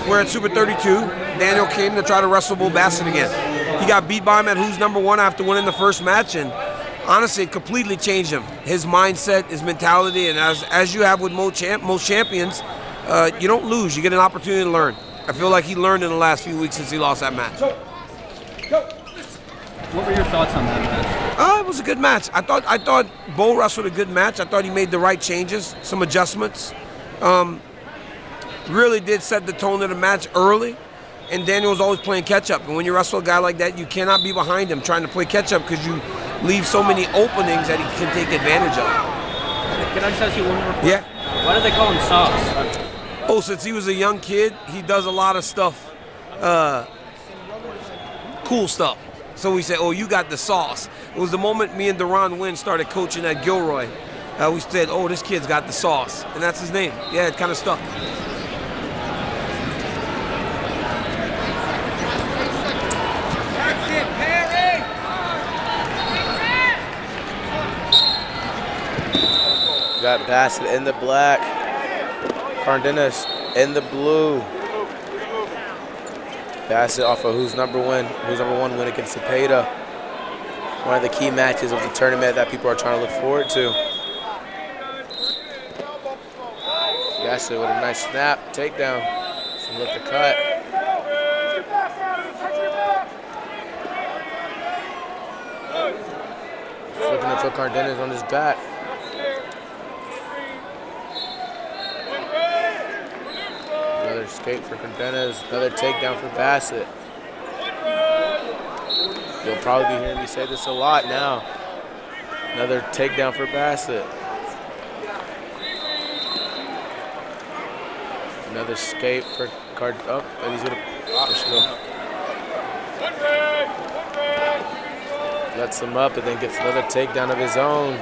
we're at Super 32. Daniel came to try to wrestle Bo Bassett again. He got beat by him at Who's Number One after winning the first match, and honestly, it completely changed him. His mindset, his mentality, and as you have with most champions, you don't lose. You get an opportunity to learn. I feel like he learned in the last few weeks since he lost that match. What were your thoughts on that match? It was a good match. I thought Bo wrestled a good match. I thought he made the right changes, some adjustments. Really did set the tone of the match early, and Daniel was always playing catch-up. And when you wrestle a guy like that, you cannot be behind him trying to play catch-up because you leave so many openings that he can take advantage of. Can I just ask you one more question? Yeah. Why do they call him Sauce? Oh, since he was a young kid, he does a lot of stuff, cool stuff. So we said, oh, you got the sauce. It was the moment me and Deron Wynn started coaching at Gilroy. We said, oh, this kid's got the sauce. And that's his name. Yeah, it kind of stuck. Got Bassett in the black. Cardenas in the blue. Bassett off of Who's Number One win against Zepeda. One of the key matches of the tournament that people are trying to look forward to. Bassett with a nice snap, takedown. So look to cut. Just looking to throw Cardenas on his back. Another escape for Cardenas, another takedown for Bassett. You'll probably be hearing me say this a lot now. Another takedown for Bassett. Another escape for and he's gonna lets him up and then gets another takedown of his own.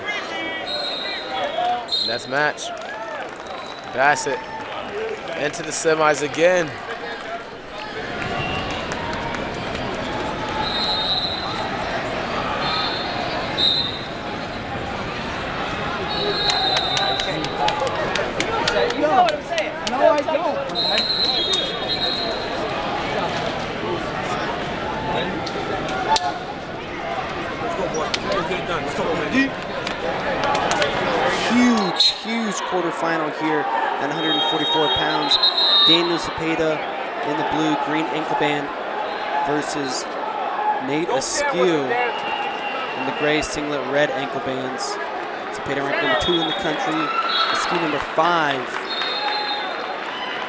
And that's match. Bassett into the semis again. You know what I'm saying? No, I don't. Let's go, boy. Let's get it done. Let's go, man. Huge quarterfinal here at 144 pounds. Daniel Zepeda in the blue, green ankle band versus Nate Askew in the gray singlet, red ankle bands. Zepeda ranked number 2 in the country, Askew number 5.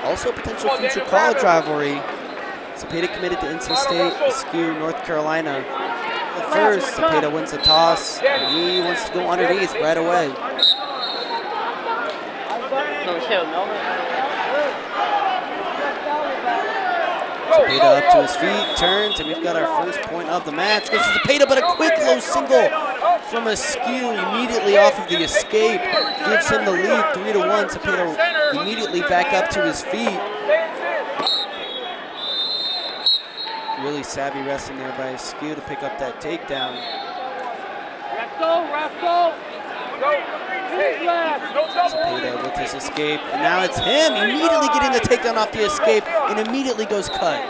Also a potential future college rivalry. Zepeda committed to NC State, Askew, North Carolina. At first, Zepeda wins the toss, and he wants to go underneath right away. Zepeda up to his feet, turns, and we've got our first point of the match. Goes to Zepeda, but a quick low single from Askew immediately off of the escape. Gives him the lead, 3-1. Zepeda immediately back up to his feet. Really savvy wrestling there by Askew to pick up that takedown. Zepeda with his escape, and now it's him immediately getting the takedown off the escape and immediately goes cut.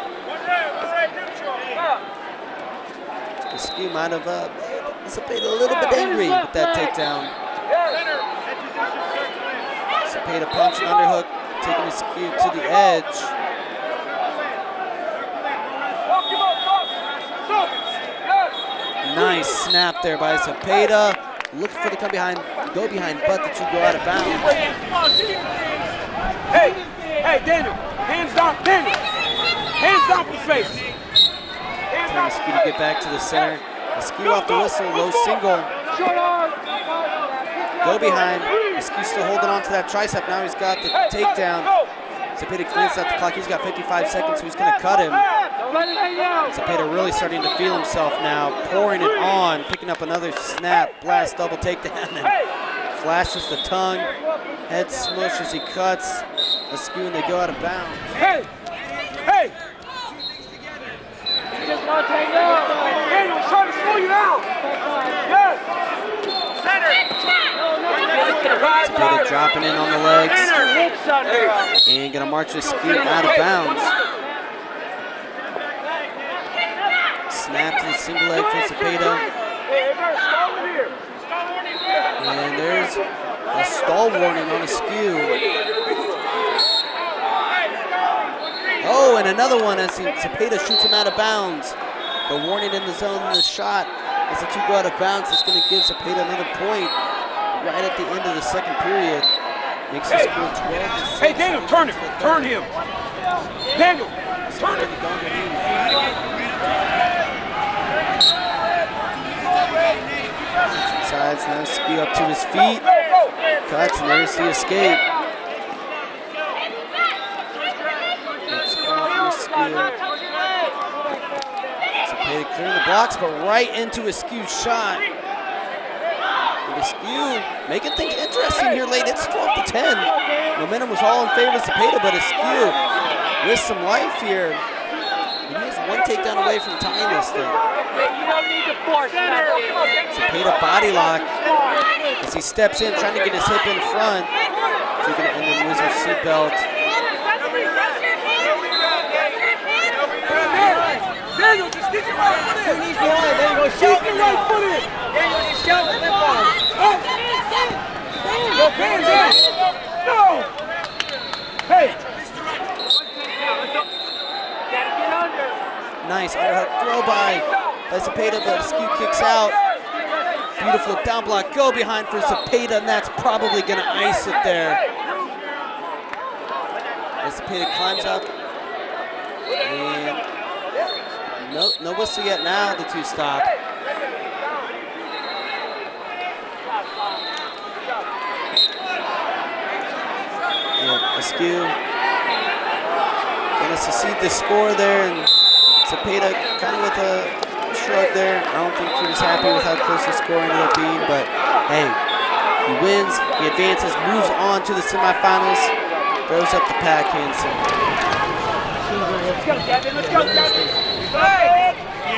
Askew might have made Zepeda a little bit angry with that takedown. Zepeda punch and underhook, taking Askew to the edge. Nice snap there by Zepeda. Looking for the go behind, but the two go out of bounds. Hey, Daniel, hands down, Daniel. Hands down for face. Telling Askew to get back to the center. Askew off the whistle, low single. Go behind. Askew still holding on to that tricep. Now he's got the takedown. Zepeda cleans out the clock. He's got 55 seconds, so he's going to cut him. Zepeda really starting to feel himself now, pouring it on, picking up another snap, blast, double takedown, and flashes the tongue. Head smush as he cuts. Askew, and they go out of bounds. Hey! Daniel, he's trying to slow you down. Yes! Center! Zepeda dropping in on the legs. And gonna march Askew out of bounds. Snap to the single leg for Zepeda. And there's a stall warning on Askew. Oh, and another one as Zepeda shoots him out of bounds. The warning in the zone in the shot as the two go out of bounds. It's going to give Zepeda another point right at the end of the second period. Makes the score 12-6. Hey, Daniel, turn him. Turn him. Daniel, turn him. Sides now Askew up to his feet. Cuts, and there's the escape. Zepeda clearing the blocks, but right into Askew's shot. And Askew making things interesting here late. It's 12-10. Momentum was all in favor of Zepeda, but Askew with some life here. And he has one takedown away from tying this thing. Zepeda body lock as he steps in, trying to get his hip in front. So he's going to end the loser seatbelt. Daniel, just get your right foot in. Keep your right foot in. Daniel, just shout it. Go, Daniel. No. Hey. Nice underhook throw by Zepeda, but Askew kicks out. Beautiful down block go behind for Zepeda, and that's probably going to ice it there. As Zepeda climbs up. And no whistle yet now, the two stop. Yeah, Askew gonna secede the score there, and Zepeda kind of with a shrug there. I don't think he was happy with how close the score ended up being, but hey, he wins, he advances, moves on to the semifinals, throws up the pack handsome. Let's go, Devin. Let's go, Devin. You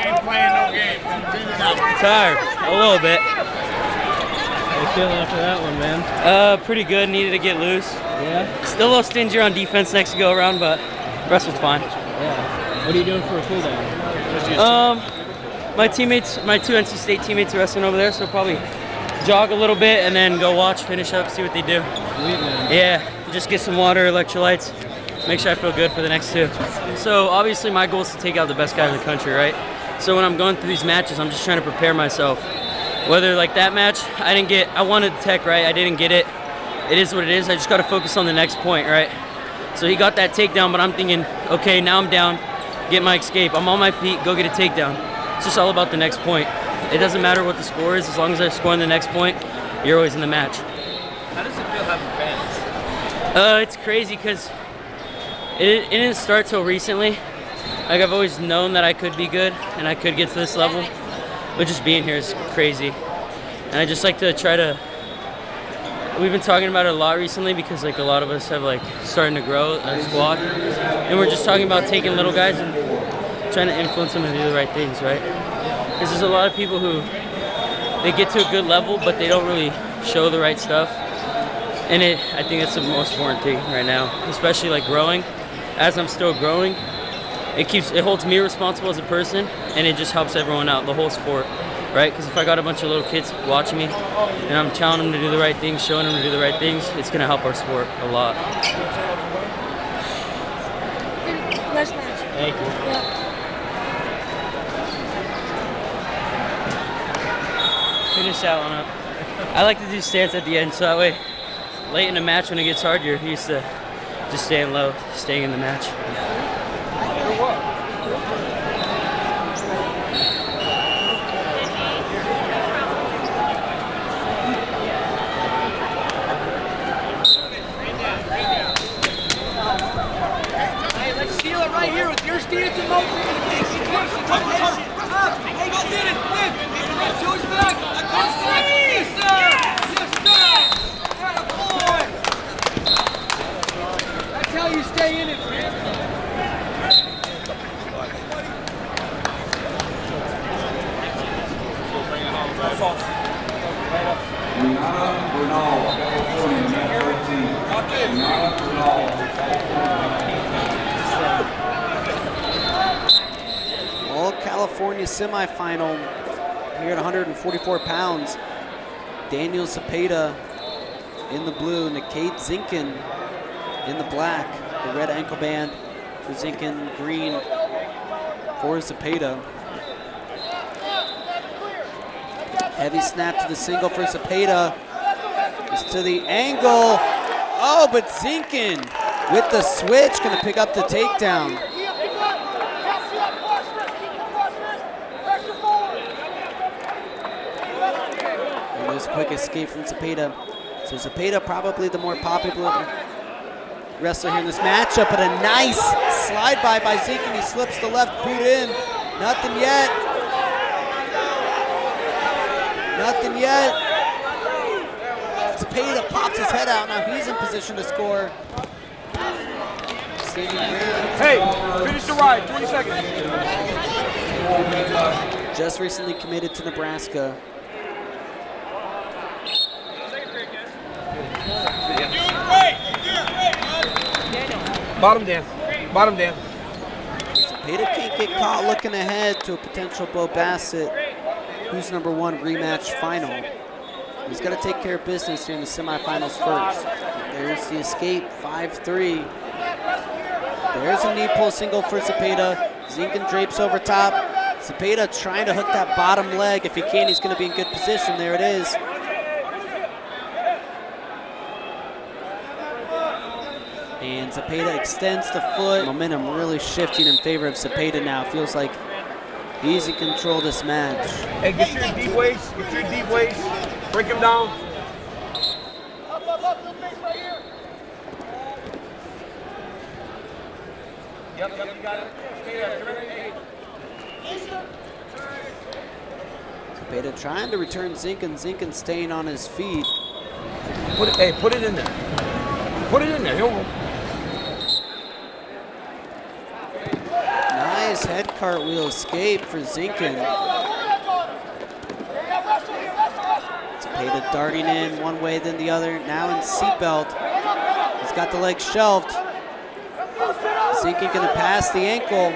ain't playing no game. Tired, a little bit. How you feeling after that one, man? Pretty good. Needed to get loose. Yeah. Still a little stingier on defense next go around, but the rest was fine. Yeah. What are you doing for a cool down? My teammates, my two NC State teammates are wrestling over there, so probably jog a little bit and then go watch, finish up, see what they do. Sweet, man. Yeah, just get some water, electrolytes, make sure I feel good for the next two. So obviously my goal is to take out the best guy in the country, right? So when I'm going through these matches, I'm just trying to prepare myself. Whether like that match, I wanted the tech, right? I didn't get it. It is what it is. I just got to focus on the next point, right? So he got that takedown, but I'm thinking, okay, now I'm down, get my escape. I'm on my feet, go get a takedown. It's just all about the next point. It doesn't matter what the score is, as long as I score in the next point, you're always in the match. How does it feel having fans? It's crazy because it didn't start till recently. Like I've always known that I could be good and I could get to this level, but just being here is crazy. And I just like to try to, we've been talking about it a lot recently because like a lot of us have like starting to grow our squad. And we're just talking about taking little guys and trying to influence them to do the right things, right? Because there's a lot of people who, they get to a good level, but they don't really show the right stuff. And I think it's the most important thing right now, especially like growing. As I'm still growing, it holds me responsible as a person, and it just helps everyone out, the whole sport, right? Because if I got a bunch of little kids watching me, and I'm telling them to do the right things, showing them to do the right things, it's gonna help our sport a lot. Nice match. Thank you. Yeah. Finish that one up. I like to do stance at the end, so that way, late in the match when it gets hard, you're used to just staying low, staying in the match. Hey, let's seal it right here with your stance and motion. That's how you stay in it, man. Renal. California semifinal here at 144 pounds. Daniel Zepeda in the blue, Nikade Zinkin in the black. The red ankle band for Zinkin, green for Zepeda. Heavy snap to the single for Zepeda. It's to the angle. Oh, but Zinkin with the switch, gonna pick up the takedown. And this quick escape from Zepeda. So Zepeda probably the more popular wrestler here in this matchup, but a nice slide by Zinkin. He slips the left boot in. Nothing yet. Nothing yet. Zepeda pops his head out. Now he's in position to score. Hey, finish the ride, 20 seconds. Just recently committed to Nebraska. Bottom dance. Bottom dance. Zepeda can't get caught looking ahead to a potential Bo Bassett, who's #1 rematch final. He's got to take care of business here in the semifinals first. There's the escape, 5-3. There's a knee pull single for Zepeda. Zinkin drapes over top. Zepeda trying to hook that bottom leg. If he can, he's going to be in good position. There it is. And Zepeda extends the foot. Momentum really shifting in favor of Zepeda now. Feels like he's in control of this match. Hey, get your deep waist. Get your deep waist. Break him down. Up, big right here. Yep, you got it. Stay there. Zepeda trying to return Zinkin. Zinkin staying on his feet. Put it in there. Put it in there. He'll Nice head cartwheel escape for Zinkin. Zepeda darting in one way then the other. Now in seatbelt. He's got the leg shelved. Zinkin gonna pass the ankle.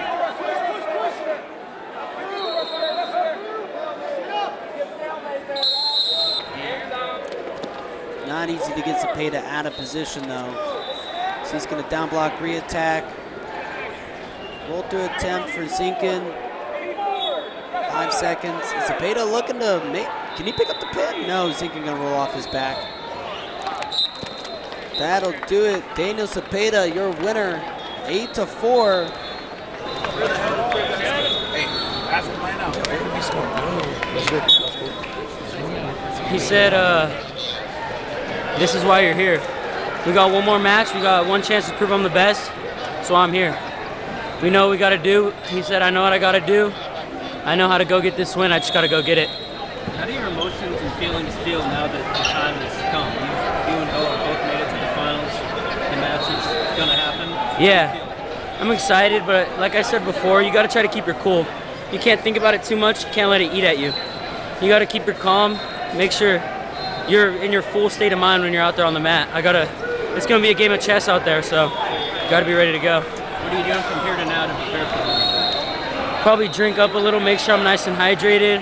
Not easy to get Zepeda out of position though. So he's gonna down block, re-attack. Roll through attempt for Zinkin. 5 seconds. Zepeda looking to make, can he pick up the pin? No, Zinkin gonna roll off his back. That'll do it. Daniel Zepeda, your winner, 8-4. He said, this is why you're here. We got one more match. We got one chance to prove I'm the best. So I'm here. We know what we got to do. He said, I know what I got to do. I know how to go get this win. I just got to go get it. How do your emotions and feelings feel now that the time has come? You and Bo both made it to the finals. The match is going to happen. Yeah. I'm excited, but like I said before, you got to try to keep your cool. You can't think about it too much. You can't let it eat at you. You got to keep your calm. Make sure you're in your full state of mind when you're out there on the mat. It's going to be a game of chess out there, so got to be ready to go. What are you doing from here to now to prepare for it? Probably drink up a little, make sure I'm nice and hydrated.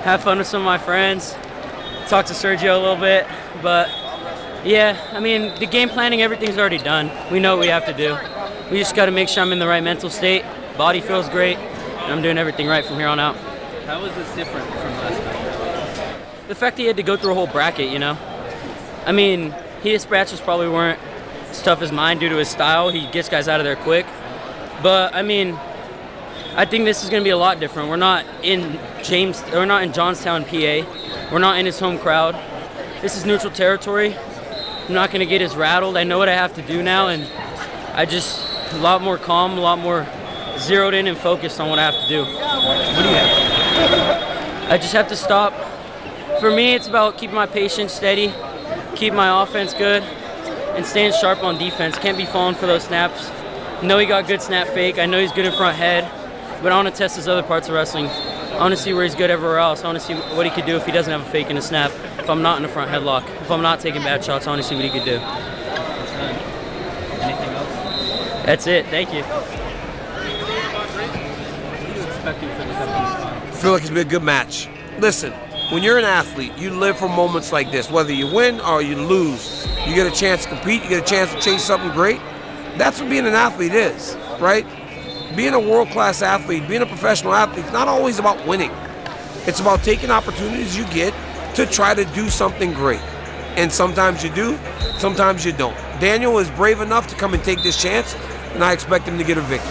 Have fun with some of my friends. Talk to Sergio a little bit. But yeah, I mean, the game planning, everything's already done. We know what we have to do. We just got to make sure I'm in the right mental state. Body feels great, and I'm doing everything right from here on out. How is this different from last time? The fact that he had to go through a whole bracket, you know? I mean, his matches probably weren't as tough as mine due to his style. He gets guys out of there quick. But, I mean, I think this is going to be a lot different. We're not in Johnstown, PA. We're not in his home crowd. This is neutral territory. I'm not going to get as rattled. I know what I have to do now, and I just a lot more calm, a lot more zeroed in and focused on what I have to do. What do you have? I just have to stop. For me, it's about keeping my patience steady, keep my offense good, and staying sharp on defense. Can't be falling for those snaps. I know he got good snap fake. I know he's good in front head, but I want to test his other parts of wrestling. I want to see where he's good everywhere else. I want to see what he could do if he doesn't have a fake in a snap, if I'm not in a front headlock, if I'm not taking bad shots. I want to see what he could do. Anything else? That's it. Thank you. What do you expecting for this upcoming final? I feel like it's been a good match. Listen, when you're an athlete, you live for moments like this. Whether you win or you lose, you get a chance to compete, you get a chance to chase something great. That's what being an athlete is, right? Being a world-class athlete, being a professional athlete, it's not always about winning. It's about taking opportunities you get to try to do something great. And sometimes you do, sometimes you don't. Daniel is brave enough to come and take this chance, and I expect him to get a victory.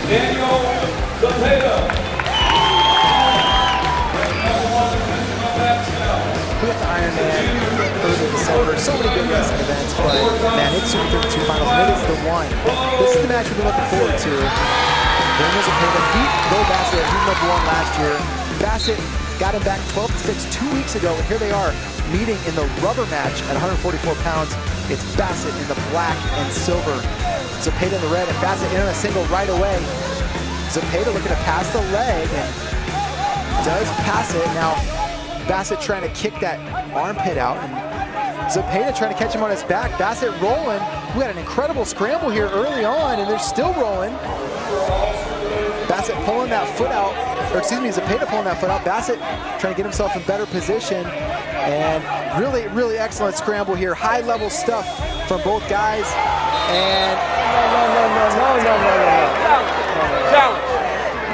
Daniel Zepeda. We got the Iron Man early December. So many good wrestling events, but man, it's Super 32 Finals, and it is the one. This is the match we've been looking forward to. Daniel Zepeda beat Bo Bassett. He was #1 last year. Bassett got him back 12-6 2 weeks ago, and here they are meeting in the rubber match at 144 pounds. It's Bassett in the black and silver, Zepeda in the red, and Bassett in on a single right away. Zepeda looking to pass the leg, and does pass it. Now, Bassett trying to kick that armpit out, and Zepeda trying to catch him on his back. Bassett rolling. We had an incredible scramble here early on, and they're still rolling. Bassett pulling that foot out, or excuse me, Zepeda pulling that foot out. Bassett trying to get himself in better position, and really, really excellent scramble here. High-level stuff from both guys, and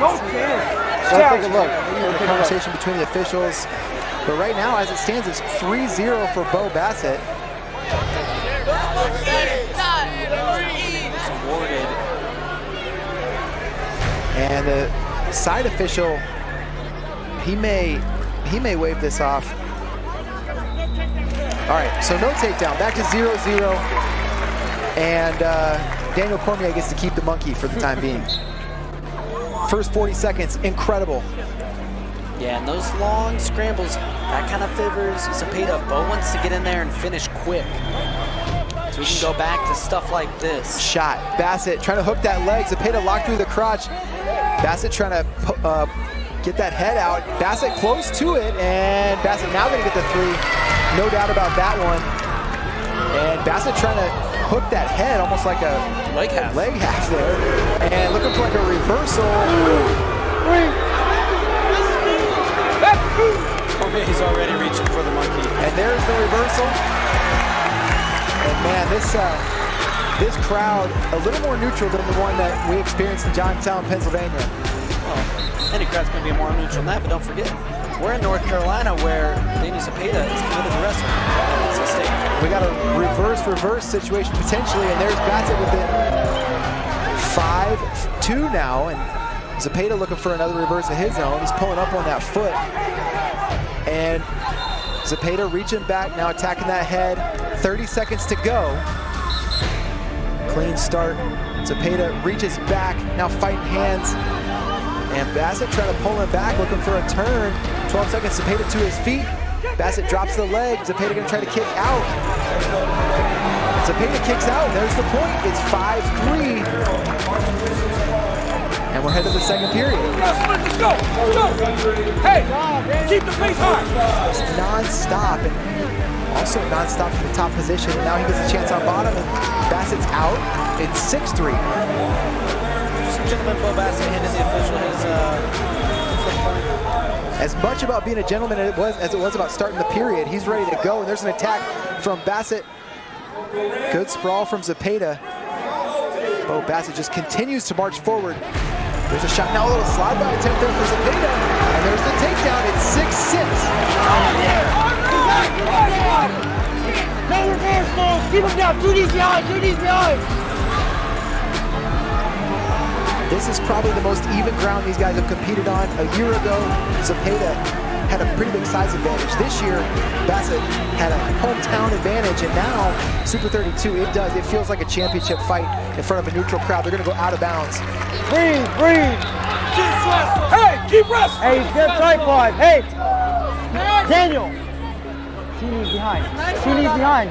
No chance. Let's take a look at the conversation between the officials. But right now, as it stands, it's 3-0 for Bo Bassett. It's awarded. And the side official, he may wave this off. All right, so no takedown. Back to 0-0. And Daniel Cormier gets to keep the monkey for the time being. First 40 seconds, incredible. Yeah, and those long scrambles, that kind of favors Zepeda. Bo wants to get in there and finish quick. So we can go back to stuff like this. Shot. Bassett trying to hook that leg. Zepeda locked through the crotch. Bassett trying to get that head out. Bassett close to it, and Bassett now going to get the 3. No doubt about that one. And Bassett trying to hook that head almost like a leg half there. And looking for like a reversal. He's already reaching for the monkey. And there's the reversal. And man, this crowd, a little more neutral than the one that we experienced in Johnstown, Pennsylvania. Well, any crowd's going to be more neutral than that, but don't forget, we're in North Carolina where Daniel Zepeda is committed to wrestling. It's a stake. We got a reverse situation potentially, and there's Bassett with it. 5-2 now, and Zepeda looking for another reverse of his own. He's pulling up on that foot. And Zepeda reaching back, now attacking that head. 30 seconds to go. Clean start. Zepeda reaches back, now fighting hands. And Bassett trying to pull him back, looking for a turn. 12 seconds, Zepeda to his feet. Bassett drops the leg. Zepeda gonna try to kick out. Zepeda kicks out, there's the point. It's 5-3. And we're headed to the second period. Let's go. Hey, keep the pace high. It's non-stop, and also non-stop from the top position. And now he gets a chance on bottom, and Bassett's out. It's 6-3. Gentleman Bo Bassett handed the official his As much about being a gentleman as it was about starting the period, he's ready to go, and there's an attack from Bassett. Good sprawl from Zepeda. Bo Bassett just continues to march forward. There's a shot now, a little slide by attempt there for Zepeda, and there's the takedown. It's 6-6. No reverse move. Keep him down. 2 knees behind. 2 knees behind. This is probably the most even ground these guys have competed on. A year ago, Zepeda had a pretty big size advantage. This year, Bassett had a hometown advantage, and now, Super 32, it feels like a championship fight in front of a neutral crowd. They're gonna go out of bounds. Breathe. Keep wrestling. Hey, keep wrestling. Hey, get tripod. Hey, Daniel. 2 knees behind. 2 knees behind.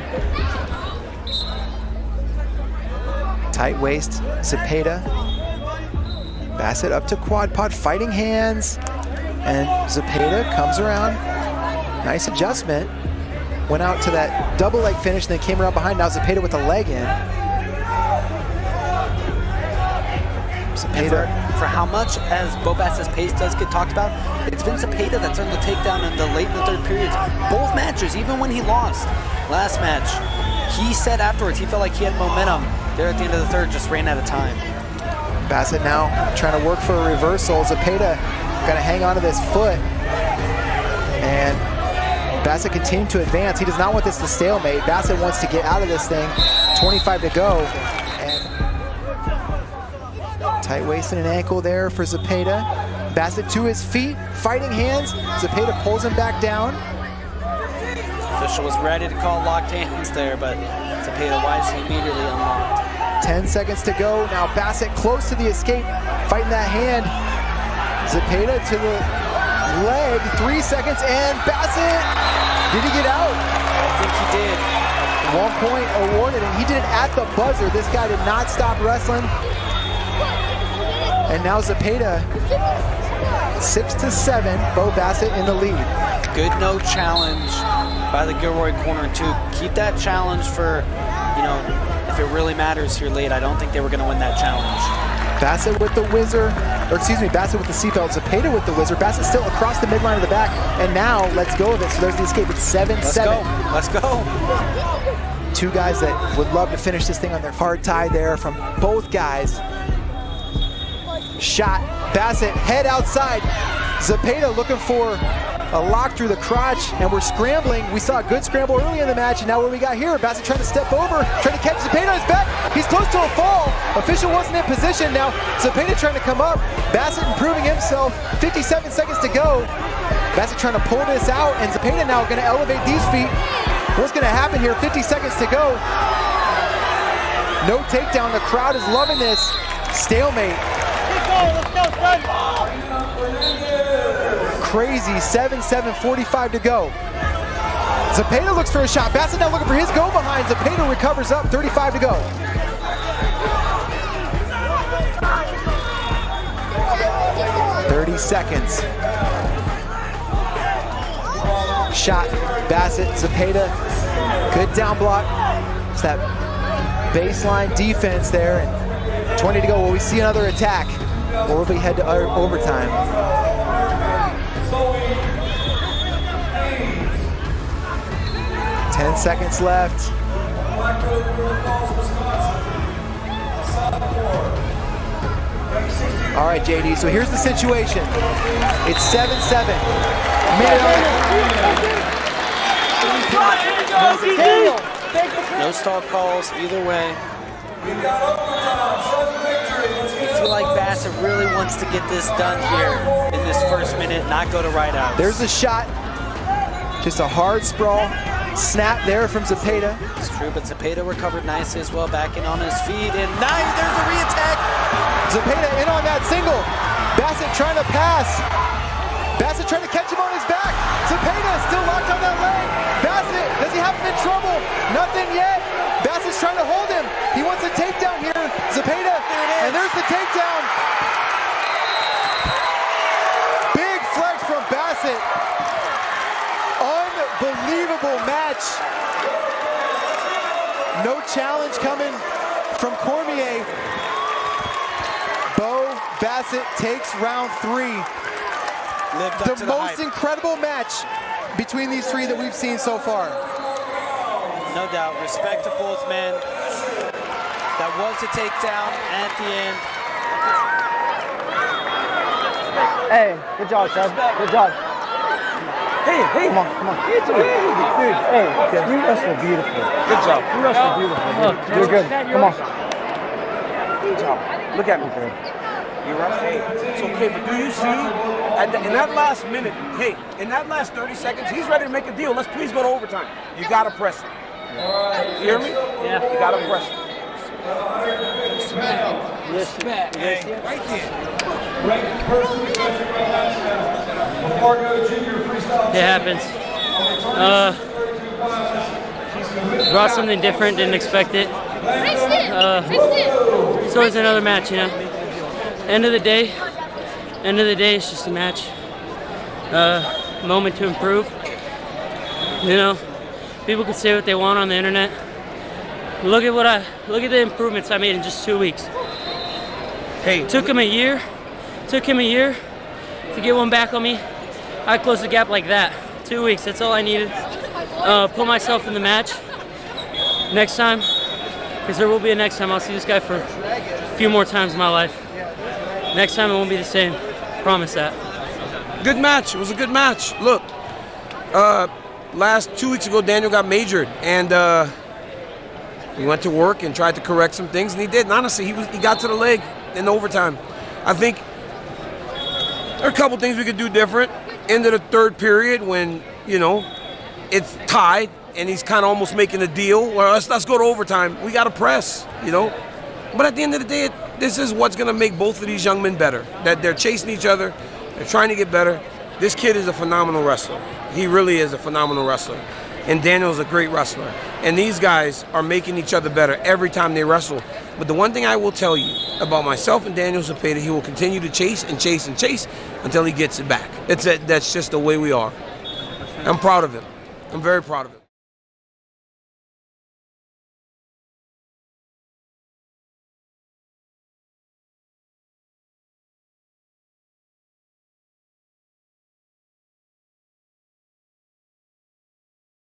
Tight waist, Zepeda. Bassett up to quad pod, fighting hands, and Zepeda comes around. Nice adjustment. Went out to that double leg finish, then came around behind. Now Zepeda with the leg in. Zepeda. For how much as Bo Bassett's pace does get talked about, it's been Zepeda that's earned the takedown in the late in the third periods. Both matches, even when he lost last match, he said afterwards he felt like he had momentum there at the end of the third, just ran out of time. Bassett now trying to work for a reversal. Zepeda got to hang on to this foot. And Bassett continued to advance. He does not want this to stalemate. Bassett wants to get out of this thing. 25 to go. And tight waist and an ankle there for Zepeda. Bassett to his feet, fighting hands. Zepeda pulls him back down. Official was ready to call locked hands there, but Zepeda wisely immediately unlocked. 10 seconds to go. Now Bassett close to the escape, fighting that hand. Zepeda to the leg, 3 seconds, and Bassett, did he get out? I think he did. 1 point awarded, and he did it at the buzzer. This guy did not stop wrestling. And now Zepeda, 6-7, Bo Bassett in the lead. Good no challenge by the Gilroy corner too. Keep that challenge for, if it really matters here late. I don't think they were gonna win that challenge. Bassett with the whizzer, or excuse me, Bassett with the seatbelt, Zepeda with the whizzer. Bassett still across the midline of the back, and now let's go of it. So there's the escape. It's 7-7. Let's go. Two guys that would love to finish this thing on their hard tie there from both guys. Shot, Bassett, head outside. Zepeda looking for a lock through the crotch, and we're scrambling. We saw a good scramble early in the match, and now what we got here, Bassett trying to step over, trying to catch Zepeda on his back. He's close to a fall. Official wasn't in position. Now Zepeda trying to come up. Bassett improving himself. 57 seconds to go. Bassett trying to pull this out, and Zepeda now going to elevate these feet. What's going to happen here? 50 seconds to go. No takedown. The crowd is loving this. Stalemate. Let's go, son. Crazy, 7-7, 45 to go. Zepeda looks for a shot. Bassett now looking for his go behind. Zepeda recovers up, 35 to go. Seconds. Shot, Bassett, Zepeda, good down block. It's that baseline defense there. And 20 to go. Will we see another attack? Or will we head to overtime? Ten seconds left. All right, JD, so here's the situation. It's 7-7. No stall calls either way. You feel like Bassett really wants to get this done here in this first minute, not go to right out. There's a shot. Just a hard sprawl. Snap there from Zepeda. It's true, but Zepeda recovered nicely as well, back in on his feet, and now there's a re-attack. Zepeda in on that single. Bassett trying to pass. Bassett trying to catch him on his back. Zepeda still locked on that leg. Bassett, does he have him in trouble? Nothing yet. Bassett's trying to hold him. He wants a takedown here. Zepeda, and there's the takedown. Big flex from Bassett. Unbelievable match. No challenge coming from Cormier. Bo Bassett takes round 3. The most incredible match between these three that we've seen so far. No doubt, respect to both men. That was a takedown at the end. Hey, good job, son. Good job. Hey, come on. Dude, hey, you wrestled beautiful. Good job. You wrestled beautiful, dude. You're good. Come on. Good job. Look at me, bro. You're right. Hey, it's okay, but do you see, in that last minute, hey, in that last 30 seconds, he's ready to make a deal. Let's please go to overtime. You gotta press it. You hear me? Yeah. You gotta press it. Respect. Hey, right there. It happens. Brought something different, didn't expect it. So it's another match, you know. end of the day, it's just a match. Moment to improve. You know, people can say what they want on the internet. Look at the improvements I made in just 2 weeks. Hey, took him a year to get one back on me. I closed the gap like that. 2 weeks, that's all I needed. Put myself in the match. Next time, because there will be a next time. I'll see this guy for a few more times in my life. Next time it won't be the same. Promise that. Good match. It was a good match. Look, last 2 weeks ago, Daniel got majored, and he went to work and tried to correct some things, and he did. And honestly, he got to the leg in overtime. I think there are a couple things we could do different. Into the third period, when it's tied, and he's kind of almost making a deal. Well, let's go to overtime. We got to press, But at the end of the day, this is what's going to make both of these young men better. That they're chasing each other. They're trying to get better. This kid is a phenomenal wrestler. He really is a phenomenal wrestler. And Daniel's a great wrestler. And these guys are making each other better every time they wrestle. But the one thing I will tell you about myself and Daniel Zepeda, he will continue to chase and chase and chase until he gets it back. That's just the way we are. I'm proud of him. I'm very proud of him.